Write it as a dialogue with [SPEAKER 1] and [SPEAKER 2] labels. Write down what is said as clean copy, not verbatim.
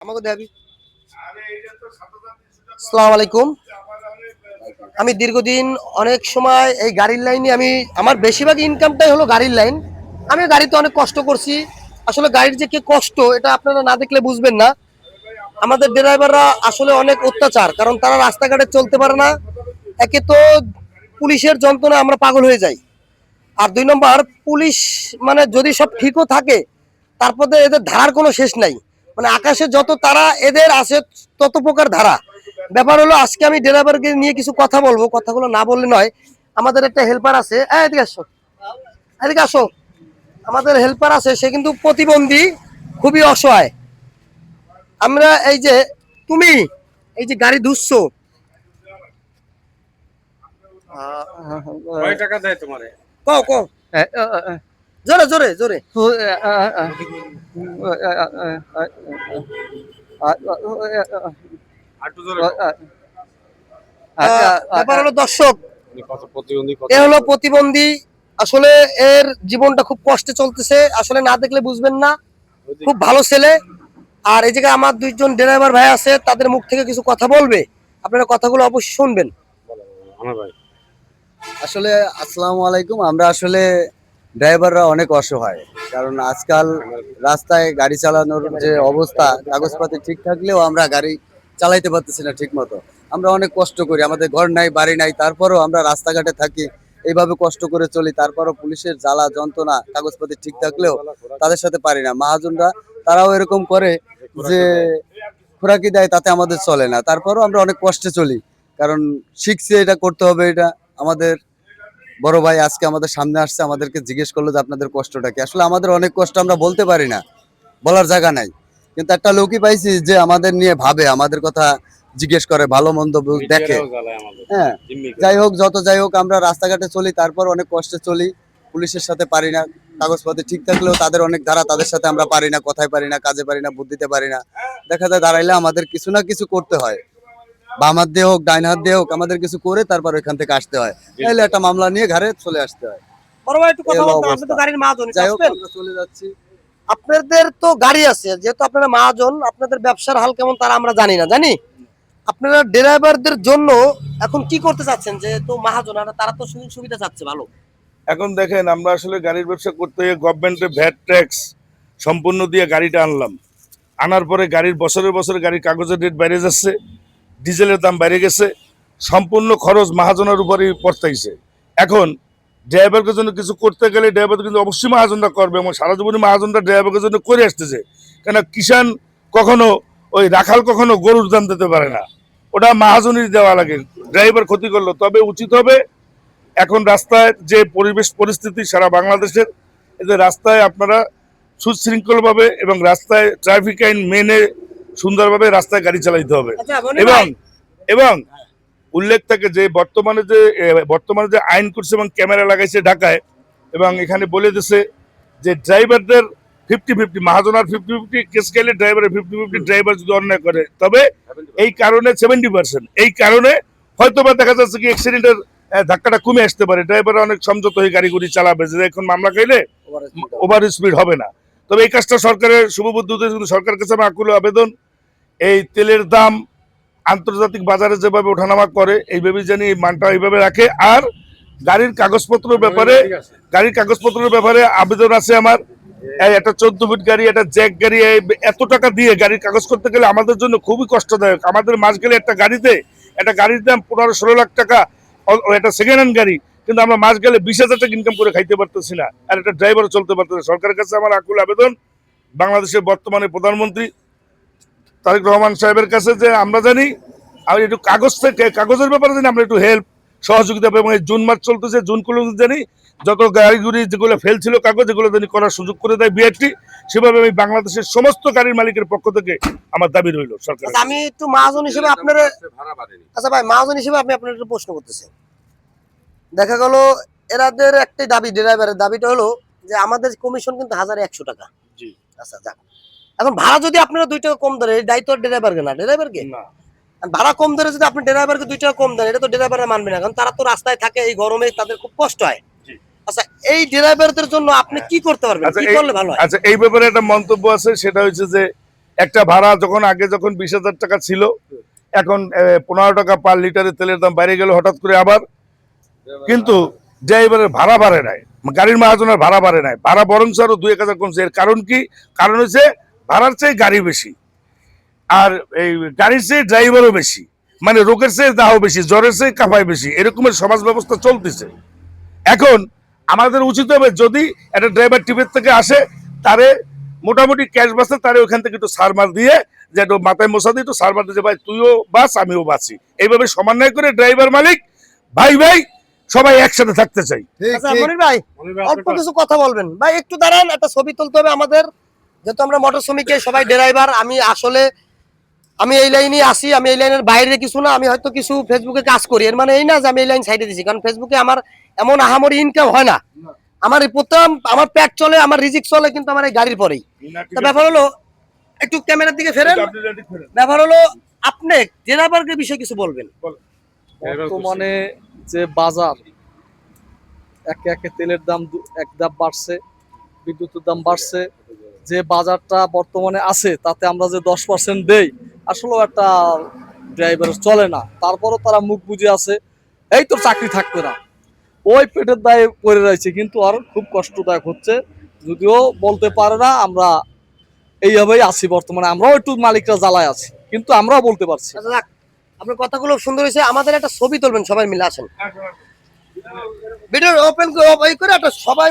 [SPEAKER 1] আমাকে দেখাবি। আসসালামু আলাইকুম। আমি দীর্ঘদিন অনেক সময় এই গাড়ির লাইনে আমার বেশিরভাগ ইনকামটাই হলো গাড়ির লাইন। আমি গাড়িতে অনেক কষ্ট করছি। আসলে গাড়ির যে কি কষ্ট এটা আপনারা না দেখলে বুঝবেন না। আমাদের ড্রাইভাররা আসলে অনেক অত্যাচার, কারণ তারা রাস্তাঘাটে চলতে পারে না। একে তো পুলিশের যন্ত্রণা আমরা পাগল হয়ে যাই, আর 2 নম্বর পুলিশ মানে যদি সব ঠিকও থাকে তারপরে এদের ধারার কোনো শেষ নাই। মানে আকাশে যত তারা এদের আছে তত প্রকার ধারা। ব্যাপার হলো আজকে আমি ড্রাইভারকে নিয়ে কিছু কথা বলবো, কথাগুলো না বললে নয়। আমাদের একটা হেল্পার আছে, এদিকে আসো, এদিকে আসো। আমাদের হেল্পার আছে, সে কিন্তু প্রতিবন্ধী, খুবই অসহায়। আমরা এই যে তুমি এই যে গাড়ি ধুচ্ছো,
[SPEAKER 2] কয় টাকা দেয় তোমারে?
[SPEAKER 1] কও কও, জোরে জোরে জোরে।
[SPEAKER 2] একটু জোরে কও।
[SPEAKER 1] ব্যাপার হলো দর্শক,
[SPEAKER 2] কত প্রতিবন্ধী, কত
[SPEAKER 1] এ হলো প্রতিবন্ধী। আসলে এর জীবনটা খুব কষ্টে চলতেছে, আসলে না দেখলে বুঝবেন না। খুব ভালো ছেলে। আর এই জায়গায় আমার 2জন ড্রাইভার ভাই আছে, তাদের মুখ থেকে কিছু কথা বলবে, আপনারা কথাগুলো অবশ্যই শুনবেন।
[SPEAKER 2] আমার ভাই।
[SPEAKER 3] আসলে আসসালামু আলাইকুম। আমরা আসলে ড্রাইভাররা অনেক অসহায়, কারণ আজকাল রাস্তায় গাড়ি চালানোর যে অবস্থা, কাগজপাতি ঠিক থাকলেও আমরা গাড়ি চালাইতে পারতেছি না ঠিক মতো। আমরা অনেক কষ্ট করি, আমাদের ঘর নাই বাড়ি নাই, তারপরেও আমরা রাস্তাঘাটে থাকি, এইভাবে কষ্ট করে চলি। তারপরও পুলিশের জ্বালা যন্ত্রণা, কাগজপাতি ঠিক থাকলেও তাদের সাথে পারি না। মহাজনরা তারাও এরকম করে যে খোরাকি দেয়, তাতে আমাদের চলে না। তারপরও আমরা অনেক কষ্টে চলি, কারণ শিখছি এটা করতে হবে। এটা আমাদের বড় ভাই আজকে আমাদের সামনে আসছে, আমাদেরকে জিজ্ঞেস করলো যে আপনাদের কষ্টটা কি। আসলে আমাদের অনেক কষ্ট, আমরা বলতে পারি না, বলার জায়গা নাই। কিন্তু একটা লোকই পাইছি যে আমাদের নিয়ে ভাবে, আমাদের কথা জিজ্ঞেস করে, ভালো মন্দ দেখে। হ্যাঁ, যাই হোক, যত যাই হোক, আমরা রাস্তাঘাটে চলি, তারপর অনেক কষ্টে চলি। পুলিশের সাথে পারি না, কাগজপত্র ঠিক থাকলেও তাদের অনেক ধারা, তাদের সাথে আমরা পারি না, কথায় পারি না, কাজে পারি না, বুদ্ধিতে পারি না। দেখা যায় দাঁড়াইলে আমাদের কিছু না কিছু করতে হয়, বাম হাত দিয়ে হোক ডাইন হাত দিয়ে হোক, আমাদের কিছু করে তারপর ওইখান থেকে আসতে হয়। তাহলে একটা মামলা নিয়ে ঘরে চলে আসতে হয়।
[SPEAKER 1] বড় ভাই একটু
[SPEAKER 3] এই
[SPEAKER 1] কথা
[SPEAKER 3] হলো
[SPEAKER 1] বলতে, আপনি
[SPEAKER 3] অবস্থা।
[SPEAKER 1] তো গাড়ির মাহাজন, একটু
[SPEAKER 3] যাই হোক,
[SPEAKER 1] আসবেন?
[SPEAKER 3] আমরা চলে যাচ্ছি।
[SPEAKER 1] আপনাদের তো গাড়ি আছে, যেহেতু আপনারা মহাজন, আপনাদের ব্যবসার হাল কেমন তারা আমরা জানি না, জানি। আপনারা ড্রাইভারদের জন্য এখন কি করতে চাচ্ছেন? যেহেতু মহাজন আর তারা তো সুযোগ সুবিধা চাচ্ছে ভালো।
[SPEAKER 4] এখন দেখেন, আমরা আসলে গাড়ির ব্যবসা করতে গিয়ে গভর্নমেন্টের ভ্যাট ট্যাক্স সম্পূর্ণ দিয়ে গাড়িটা আনলাম। আনার পরে গাড়ির বছরে বছরে গাড়ির কাগজের রেট বেড়ে যাচ্ছে, ডিজেলের দাম বেড়ে গেছে, সম্পূর্ণ খরচ মহাজনের উপরেই পড়তেছে। এখন ড্রাইভারের জন্য কিছু করতে গেলে ড্রাইভার কিন্তু অবশ্যই মহাজনরা করবে, এবং সারা জীবনে মহাজনরা ড্রাইভারের জন্য করে আসতেছে। কেন কিষাণ কখনো ওই রাখাল কখনো গরুর দাম দিতে পারে না, ওটা মহাজনই দেওয়া লাগে। ড্রাইভার ক্ষতি করলো, তবে উচিত হবে এখন রাস্তায় যে পরিবেশ পরিস্থিতি সারা বাংলাদেশের, এতে রাস্তায় আপনারা সুশৃঙ্খলভাবে এবং রাস্তায় ট্রাফিক আইন মেনে সুন্দরভাবে রাস্তায় গাড়ি চালাইতে হবে।
[SPEAKER 1] আচ্ছা মনি
[SPEAKER 4] এবং
[SPEAKER 1] ভাই,
[SPEAKER 4] এবং উল্লেখ থাকে যে বর্তমানে যে আইন করছে এবং ক্যামেরা লাগাইছে ঢাকায়, এবং এখানে বলে দিছে যে ড্রাইভারদের 50-50, মহাজন আর 50-50, কেস গেলে ড্রাইভারের 50-50, ড্রাইভার যদি অন্যায় করে তবে এই কারণে 70%, এই কারণে হয়তো বা দেখা যাচ্ছে কি অ্যাক্সিডেন্টের ধাক্কাটা কমে আসতে পারে, ড্রাইভাররা অনেক সংযত হয়ে গাড়ি গুড়ি চালাবে, যে এখন মামলা খাইলে ওভার স্পিড হবে না। তবে এই কাজটা সরকারের শুভবুদ্ধি উদ্দেশ্য, কিন্তু সরকারের কাছে আমার আকুল আবেদন, এই তেলের দাম আন্তর্জাতিক বাজারে যেভাবে ওঠানামা করে এইভাবে জানি মানটা এইভাবে রাখে। আর গাড়ির কাগজপত্রের ব্যাপারে আবেদন আছে আমার। একটা 14 ফিট গাড়ি, একটা জ্যাক গাড়ি, এত টাকা দিয়ে গাড়ির কাগজ করতে গেলে আমাদের জন্য খুবই কষ্টদায়ক। আমাদের মাস গেলে একটা গাড়ির দাম 15-16 লাখ টাকা, একটা সেকেন্ড হ্যান্ড গাড়ি, কিন্তু আমরা মাস গেলে 20,000 টাকা ইনকাম করে খাইতে পারতেছি না, আর একটা ড্রাইভারও চলতে পারতেছে। সরকারের কাছে আমার আকুল আবেদন, বাংলাদেশের বর্তমানে প্রধানমন্ত্রী তারেক রহমান সাহেবের কাছে, যে আমরা জানি আর একটু কাগজের ব্যাপারে জানি আমরা একটু হেল্প সহযোগিতা পাবো। এবং এই জুন মাস চলতেছে, জুন গুলো জানি যত গাড়িগুড়ি যেগুলো ফেল ছিল কাগজ, এগুলো জানি করার সুযোগ করে দেয় বিআরটি, সেভাবে আমি বাংলাদেশের সমস্ত গাড়ির মালিকের পক্ষ থেকে আমার দাবি রইল সরকার।
[SPEAKER 1] আচ্ছা, আমি একটু মহাজন হিসেবে আপনার, আচ্ছা ভাই মহাজন হিসেবে আমি আপনার একটু প্রশ্ন করতেছি। দেখা গেল এরাদের একটাই দাবি, ড্রাইভারের দাবিটা হলো যে আমাদের কমিশন কিন্তু 1100 টাকা।
[SPEAKER 4] জি।
[SPEAKER 1] আচ্ছা যাক, এখন ভাড়া যদি আপনারা 2 টাকা কম দেন, এই দায়িত্ব ড্রাইভারকে না, ড্রাইভারকে
[SPEAKER 4] না,
[SPEAKER 1] ভাড়া কম ধরে যদি আপনি ড্রাইভারকে 2 টাকা কম দেন, এটা তো ড্রাইভাররা মানবে না, কারণ তারা তো রাস্তায় থাকে, এই গরমে তাদের খুব কষ্ট হয়। আচ্ছা, এই ড্রাইভারদের জন্য আপনি কি করতে পারবেন, কি করলে ভালো হয়?
[SPEAKER 4] আচ্ছা, এই ব্যাপারে একটা মন্তব্য আছে, সেটা হচ্ছে যে একটা ভাড়া যখন আগে যখন 20,000 টাকা ছিল, এখন 15 টাকা পার লিটারে তেলের দাম বাইরে গেল হঠাৎ করে আবার, কিন্তু ড্রাইভারের ভাড়া বাড়ে নাই, গাড়ির মাহাজনের ভাড়া বাড়ে নাই, ভাড়া বরং আরো 2-1,000 কমছে। এর কারণ কি? কারণ হচ্ছে ভাড়ার চেয়ে গাড়ি বেশি, আর এই গাড়ির চেয়ে ড্রাইভারও বেশি, মানে রোগের চেয়ে দাহ বেশি, জ্বরের চেয়ে কাঁপায় বেশি, এরকমের সমাজ ব্যবস্থা চলতেছে। এখন আমাদের উচিত হবে যদি একটা ড্রাইভার টিপের থেকে আসে, তারে মোটামুটি ক্যাশ বাসে তারে ওখান থেকে একটু সারমার দিয়ে, যে একটু মাথায় মশা দিয়ে একটু সারমার দিয়ে, ভাই তুইও বাস আমিও বাঁচি, এইভাবে সমন্বয় করে ড্রাইভার মালিক ভাই ভাই সবাই একসাথে থাকতে চাই।
[SPEAKER 1] আচ্ছা মনির ভাই অল্প কিছু কথা বলবেন ভাই, একটু দাঁড়ান, একটা ছবি তুলতে হবে আমাদের, যেহেতু আমরা মোটর শ্রমিকের সবাই ড্রাইভার। আমি এই লাইনে আসি, আমি এই লাইনের বাইরে কিছু না, আমি হয়তো কিছু ফেসবুকে কাজ করি, এর মানে এই না যে আমি এই লাইন সাইডে দিছি, কারণ ফেসবুকে আমার এমন আহামরি ইনকাম হয় না। আমার এই প্রথম আমার পেট চলে, আমার রিজিক চলে কিন্তু আমার এই গাড়ির পরেই। তো ব্যাপার হলো, একটু ক্যামেরার দিকে ফেরেন, ব্যাপার হলো আপনি ড্রাইভারকে বিষয়ে কিছু বলবেন।
[SPEAKER 5] বর্তমানে যে বাজার, একে একে তেলের দাম এক ধাপ বাড়ছে, বিদ্যুতের দাম বাড়ছে, যে বাজারটা বর্তমানে আছে তাতে আমরা যে 10% দেই, আসলেও একটা ড্রাইভার চলে না। তারপরও তারা মুখ বুঝে আছে, এই তো চাকরি থাকবে না, ওই পেটের দায়ে পড়ে রয়েছে, কিন্তু আর খুব কষ্টদায়ক হচ্ছে, যদিও বলতে পারে না। আমরা এইভাবেই আছি বর্তমানে, আমরাও একটু মালিকরা জ্বালায় আছি, কিন্তু আমরাও বলতে পারছি।
[SPEAKER 1] আচ্ছা যাক, আপনার কথাগুলো সুন্দর হয়েছে, আমাদের একটা ছবি তুলবেন সবাই মিলে, আসেন ভিডিও ওপেন করে একটা সবাই